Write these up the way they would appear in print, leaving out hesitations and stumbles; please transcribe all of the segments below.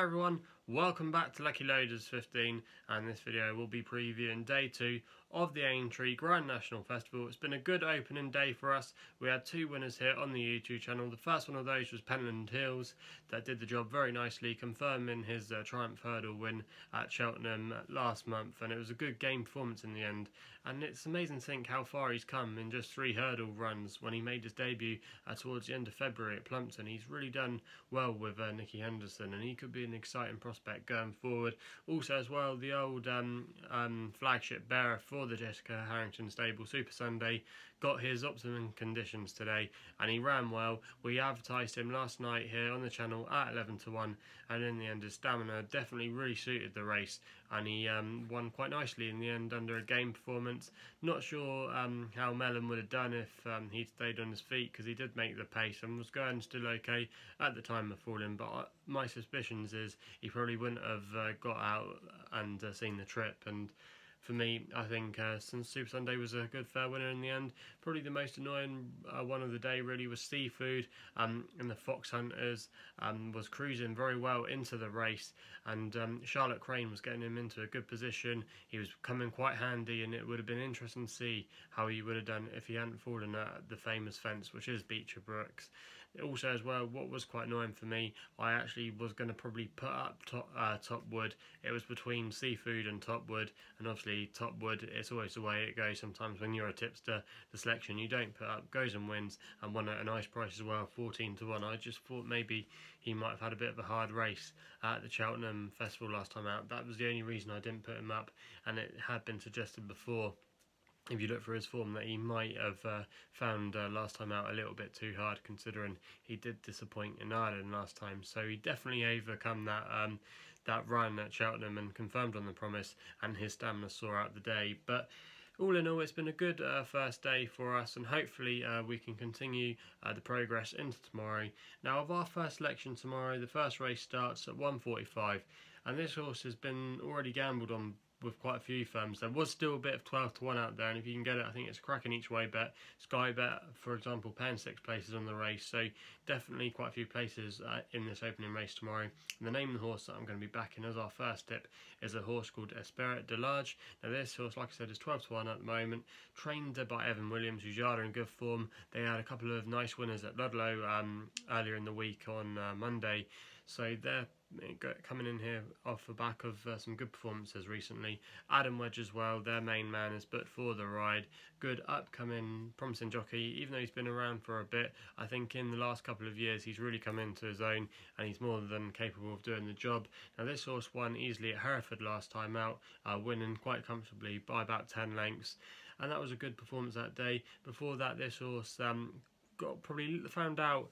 Hi everyone, welcome back to Lucky Loaders 15, and this video will be previewing day 2 of the Aintree Grand National Festival. It's been a good opening day for us. We had two winners here on the YouTube channel. The first one of those was Pentland Hills, that did the job very nicely, confirming his Triumph Hurdle win at Cheltenham last month, and it was a good game performance in the end. And it's amazing to think how far he's come in just 3 hurdle runs when he made his debut towards the end of February at Plumpton. He's really done well with Nicky Henderson, and he could be an exciting prospect going forward. Also as well, the old flagship bearer for the Jessica Harrington stable, Super Sunday, got his optimum conditions today and he ran well. We advertised him last night here on the channel at 11 to 1, and in the end his stamina definitely really suited the race, and he won quite nicely in the end under a game performance. Not sure how Mellon would have done if he'd stayed on his feet, because he did make the pace and was going still okay at the time of falling, but my suspicions is he probably wouldn't have got out and seen the trip. And for me, I think since Super Sunday was a good fair winner in the end, probably the most annoying one of the day really was Seafood, and the Fox Hunters was cruising very well into the race, and Charlotte Crane was getting him into a good position. He was coming quite handy, and it would have been interesting to see how he would have done if he hadn't fallen at the famous fence, which is Beecher Brooks. Also as well, what was quite annoying for me, I actually was going to probably put up Top Wood. It was between Seafood and Top Wood, and obviously Top Wood, it's always the way it goes sometimes when you're a tipster. The selection you don't put up goes and wins, and won at a nice price as well, 14 to 1. I just thought maybe he might have had a bit of a hard race at the Cheltenham Festival last time out. That was the only reason I didn't put him up, and it had been suggested before, if you look for his form, that he might have found last time out a little bit too hard, considering he did disappoint in Ireland last time. So he definitely overcome that run at Cheltenham and confirmed on the promise, and his stamina saw out the day. But all in all, it's been a good first day for us, and hopefully we can continue the progress into tomorrow. Now, of our first selection tomorrow, the first race starts at 1:45, and this horse has been already gambled on with quite a few firms. There was still a bit of 12 to 1 out there, and if you can get it, I think it's a cracking each way bet. Sky Bet, for example, paying 6 places on the race, so definitely quite a few places in this opening race tomorrow. And the name of the horse that I'm going to be backing as our first tip is a horse called Espirit De Large. Now this horse, like I said, is 12 to 1 at the moment, trained by Evan Williams, who's yard in good form. They had a couple of nice winners at Ludlow earlier in the week on Monday, so they're coming in here off the back of some good performances recently. Adam Wedge as well, their main man, is booked for the ride. Good upcoming promising jockey, even though he's been around for a bit. I think in the last couple of years he's really come into his own, and he's more than capable of doing the job. Now this horse won easily at Hereford last time out, winning quite comfortably by about 10 lengths, and that was a good performance that day. Before that, this horse probably found out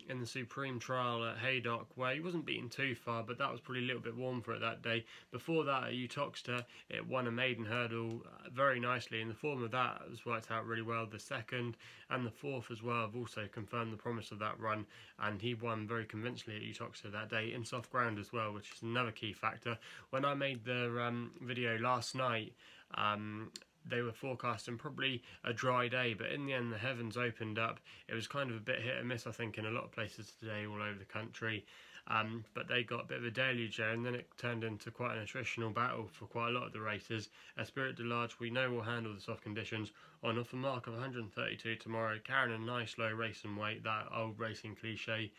in the Supreme Trial at Haydock, where he wasn't beaten too far, but that was probably a little bit warm for it that day. Before that at Uttoxeter, it won a maiden hurdle very nicely, and the form of that has worked out really well. The second and the fourth as well have also confirmed the promise of that run, and he won very convincingly at Uttoxeter that day in soft ground as well, which is another key factor. When I made the video last night, they were forecasting probably a dry day, but in the end the heavens opened up. It was kind of a bit hit and miss, I think, in a lot of places today all over the country, but they got a bit of a deluge there, and then it turned into quite an attritional battle for quite a lot of the races. Espirit De Large, we know, will handle the soft conditions on off a mark of 132 tomorrow, carrying a nice low racing weight, that old racing cliche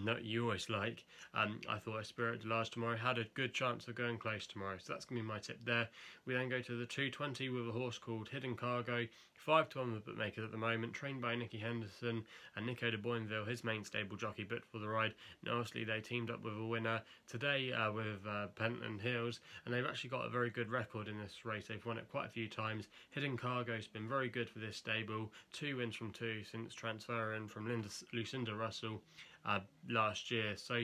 that you always like. I thought Espirit De Large tomorrow had a good chance of going close tomorrow, so that's going to be my tip there. We then go to the 220 with a horse called Hidden Cargo, 5 to 1 with bookmakers at the moment, trained by Nicky Henderson and Nico de Boinville, his main stable jockey, booked for the ride. Now obviously they teamed up with a winner today with Pentland Hills, and they've actually got a very good record in this race. They've won it quite a few times. Hidden Cargo's been very good for this stable, 2 wins from 2 since transferring from Lucinda Russell last year. So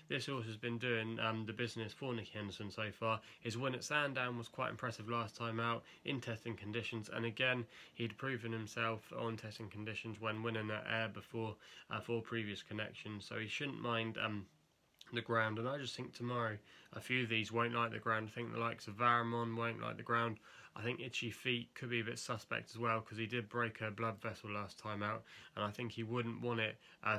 this horse has been doing the business for Nicky Henderson so far. His win at Sandown was quite impressive last time out in testing conditions, and again he'd proven himself on testing conditions when winning at Ayr before 4 previous connections, so he shouldn't mind the ground, and I just think tomorrow a few of these won't like the ground. I think the likes of Varamon won't like the ground. I think Itchy Feet could be a bit suspect as well, because he did break a blood vessel last time out, and I think he wouldn't want it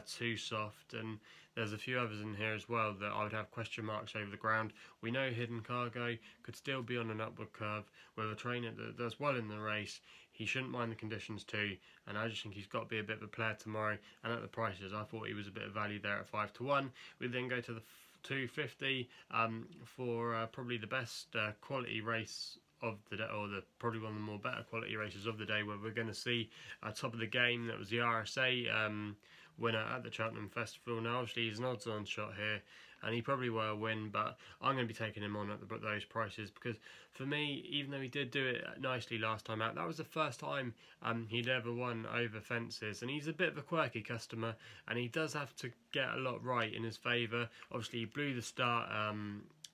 too soft. And there's a few others in here as well that I would have question marks over the ground. We know Hidden Cargo could still be on an upward curve with a trainer that does well in the race. He shouldn't mind the conditions too, and I just think he's got to be a bit of a player tomorrow. And at the prices, I thought he was a bit of value there at 5 to 1. We then go to the 250 for probably the best quality race of the day, or probably one of the more better quality races of the day, where we're going to see top of the game. That was the RSA winner at the Cheltenham Festival. Now obviously he's an odds-on shot here, and he probably will win, but I'm going to be taking him on at those prices, because for me, even though he did do it nicely last time out, that was the first time he'd ever won over fences, and he's a bit of a quirky customer, and he does have to get a lot right in his favour. Obviously he blew the start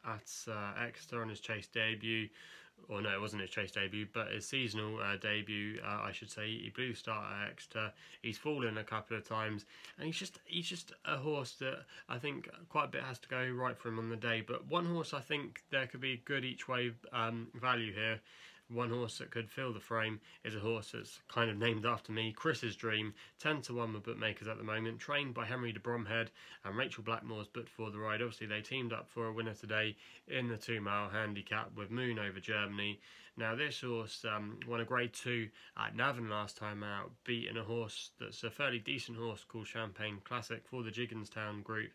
at Exeter on his chase debut. Or no, it wasn't his chase debut, but his seasonal debut, I should say. He blew start at Exeter. He's fallen a couple of times, and he's just a horse that I think quite a bit has to go right for him on the day. But one horse I think there could be good each way value here. One horse that could fill the frame is a horse that's kind of named after me, Chris's Dream, 10 to 1 with bookmakers at the moment, trained by Henry de Bromhead and Rachel Blackmore's booked for the ride. Obviously they teamed up for a winner today in the 2-mile handicap with Moon over Germany. Now this horse won a grade 2 at Navan last time out, beating a horse that's a fairly decent horse called Champagne Classic for the Gigginstown group.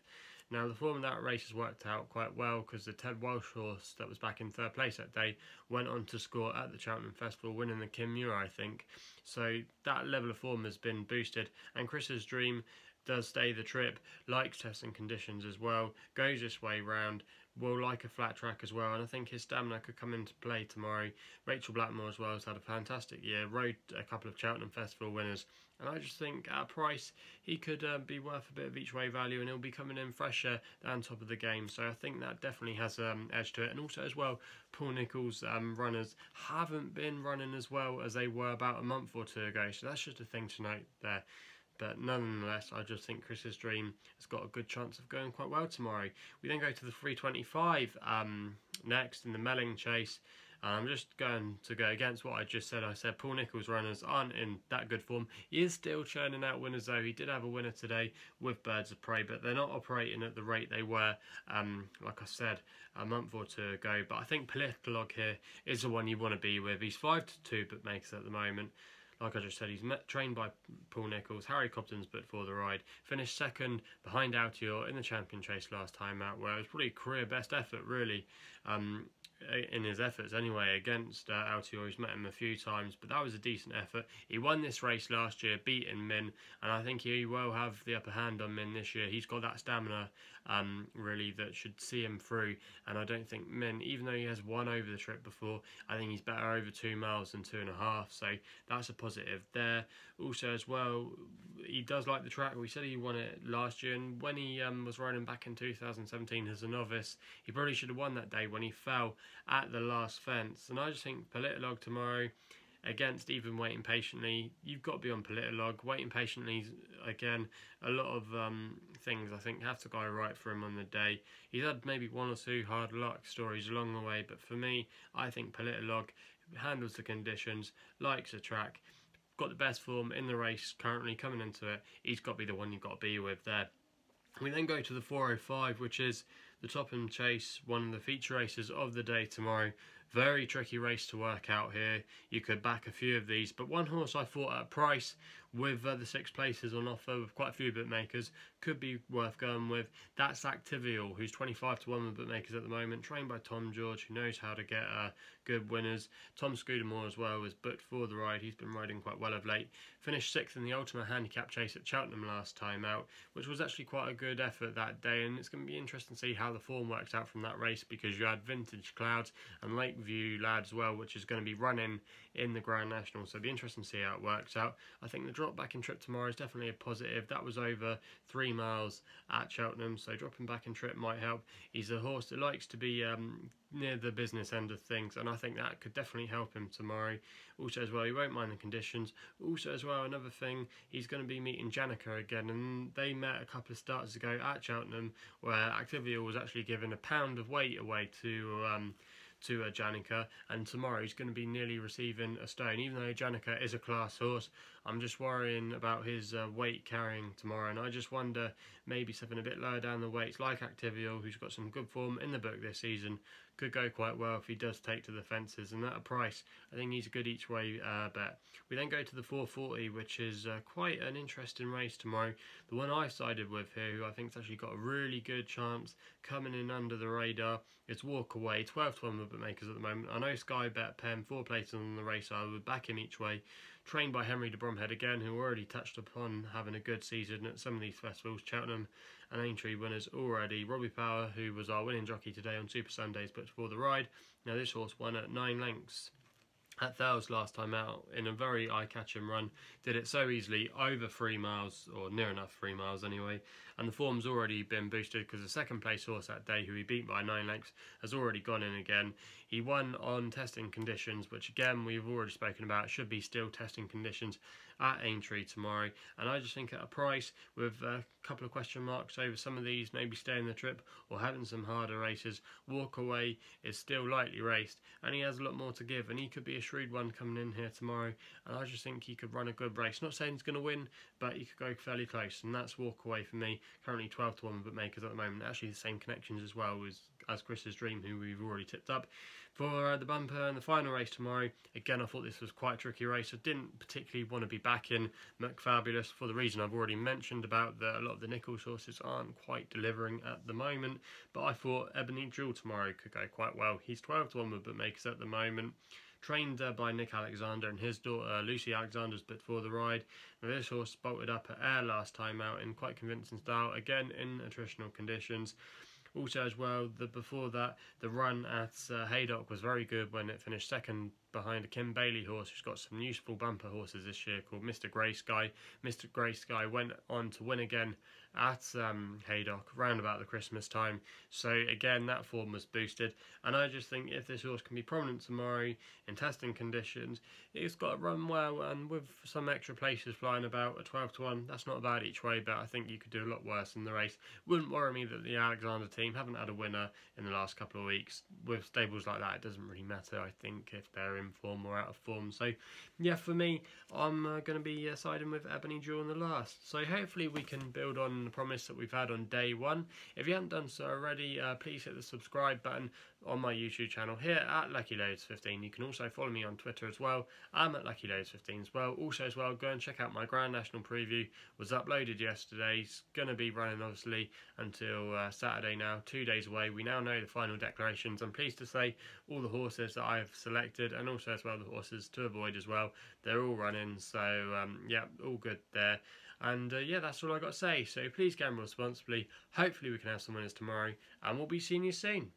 Now the form of that race has worked out quite well, because the Ted Welsh horse that was back in 3rd place that day went on to score at the Cheltenham Festival, winning the Kim Muir, I think. So that level of form has been boosted, and Chris's Dream does stay the trip, likes testing conditions as well, goes this way round, will like a flat track as well, and I think his stamina could come into play tomorrow. Rachel Blackmore as well has had a fantastic year, rode a couple of Cheltenham Festival winners, and I just think at a price he could be worth a bit of each way value, and he'll be coming in fresher than top of the game. So I think that definitely has edge to it. And also as well, Paul Nicholls' runners haven't been running as well as they were about a month or two ago, so that's just a thing to note there. But nonetheless, I just think Chris's Dream has got a good chance of going quite well tomorrow. We then go to the 325 next in the Melling Chase. I'm just going to go against what I just said. I said Paul Nicholls' runners aren't in that good form. He is still churning out winners though. He did have a winner today with Birds of Prey, but they're not operating at the rate they were, like I said, a month or two ago. But I think Politologue here is the one you want to be with. He's 5 to 2 bookmakers at the moment. Like I just said, he's trained by Paul Nicholls. Harry Cobden's booked for the ride. Finished second behind Altior in the champion chase last time out, where it was probably career best effort, really, in his efforts anyway, against Altior. He's met him a few times, but that was a decent effort. He won this race last year, beating Min, and I think he will have the upper hand on Min this year. He's got that stamina, really, that should see him through, and I don't think Min, even though he has won over the trip before, I think he's better over 2 miles than 2.5, so that's a positive there. Also as well, he does like the track. We said he won it last year, and when he was riding back in 2017 as a novice, he probably should have won that day when he fell at the last fence. And I just think Politologue tomorrow against even Waiting Patiently, you've got to be on Politologue. Waiting Patiently, again, a lot of things I think have to go right for him on the day. He's had maybe 1 or 2 hard luck stories along the way, but for me, I think Politologue handles the conditions, likes the track, got the best form in the race currently coming into it. He's got to be the one you've got to be with there. We then go to the 405, which is the Topham Chase, one of the feature races of the day tomorrow. Very tricky race to work out here. You could back a few of these, but one horse I thought at a price with the 6 places on offer with quite a few bookmakers could be worth going with. That's Actival, who's 25 to 1 with bookmakers at the moment, trained by Tom George, who knows how to get good winners. Tom Scudamore as well was booked for the ride. He's been riding quite well of late. Finished 6th in the Ultima Handicap Chase at Cheltenham last time out, which was actually quite a good effort that day, and it's going to be interesting to see how the form works out from that race, because you had Vintage Clouds and Lake Lakeview lad as well, which is going to be running in the Grand National, so it'll be interesting to see how it works out. I think the drop back in trip tomorrow is definitely a positive. That was over 3 miles at Cheltenham, so dropping back in trip might help. He's a horse that likes to be near the business end of things, and I think that could definitely help him tomorrow. Also as well, he won't mind the conditions. Also as well, another thing, he's going to be meeting Janica again, and they met a couple of starts ago at Cheltenham, where Actival was actually given a pound of weight away to Janica, and tomorrow he's going to be nearly receiving a stone. Even though Janica is a class horse, I'm just worrying about his weight carrying tomorrow, and I just wonder maybe something a bit lower down the weights, like Actival, who's got some good form in the book this season, could go quite well if he does take to the fences, and at a price, I think he's a good each way bet. We then go to the 440, which is quite an interesting race tomorrow. The one I've sided with here, who I think's actually got a really good chance coming in under the radar, is Walk Away, 12 to 1 with bookmakers at the moment. I know Sky bet Penn 4 places on the race, so I would back him each way. Trained by Henry de Bromhead again, who already touched upon having a good season at some of these festivals. Cheltenham and Aintree winners already. Robbie Power, who was our winning jockey today on Super Sundays, but for the ride. Now this horse won at 9 lengths at Thales last time out in a very eye-catching run. Did it so easily, over 3 miles, or near enough 3 miles anyway, and the form's already been boosted because the second place horse that day, who he beat by 9 lengths, has already gone in again. He won on testing conditions, which again we've already spoken about, should be still testing conditions at Aintree tomorrow, and I just think at a price with a couple of question marks over some of these, maybe staying the trip or having some harder races, Walk Away is still lightly raced, and he has a lot more to give, and he could be a shrewd one coming in here tomorrow, and I just think he could run a good race. Not saying he's going to win, but he could go fairly close, and that's Walk Away for me. Currently 12 to 1 bookmakers at the moment, actually the same connections as well as Chris's Dream, who we've already tipped up. For the bumper and the final race tomorrow, again I thought this was quite a tricky race. I didn't particularly want to be backing McFabulous for the reason I've already mentioned about that a lot of the Nichols horses aren't quite delivering at the moment, but I thought Ebony Jewel tomorrow could go quite well. He's 12 to 1 with bookmakers at the moment. Trained by Nick Alexander and his daughter Lucy Alexander's bit for the ride. Now this horse bolted up at Ayr last time out in quite convincing style, again in attritional conditions. Also as well, before that, the run at Haydock was very good when it finished second behind a Kim Bailey horse who's got some useful bumper horses this year called Mr. Grey Sky. Mr. Grey Sky went on to win again at Haydock round about the Christmas time, so again that form was boosted, and I just think if this horse can be prominent tomorrow in testing conditions, it's got to run well, and with some extra places flying about at 12 to 1, that's not bad each way, but I think you could do a lot worse in the race. Wouldn't worry me that the Alexander team haven't had a winner in the last couple of weeks. With stables like that, it doesn't really matter, I think, if they're in form or out of form. So yeah, for me, I'm going to be siding with Ebony Jewel in the last. So hopefully we can build on the promise that we've had on day one. If you haven't done so already, please hit the subscribe button on my YouTube channel here at LuckyLoads15. You can also follow me on Twitter as well. I'm at LuckyLoads15 as well. Also as well, go and check out my Grand National preview. Was uploaded yesterday. It's going to be running obviously until Saturday now, 2 days away. We now know the final declarations. I'm pleased to say all the horses that I've selected, and also as well the horses to avoid as well, they're all running, so yeah, all good there. And yeah, that's all I got to say, so please gamble responsibly. Hopefully we can have some winners tomorrow, and we'll be seeing you soon.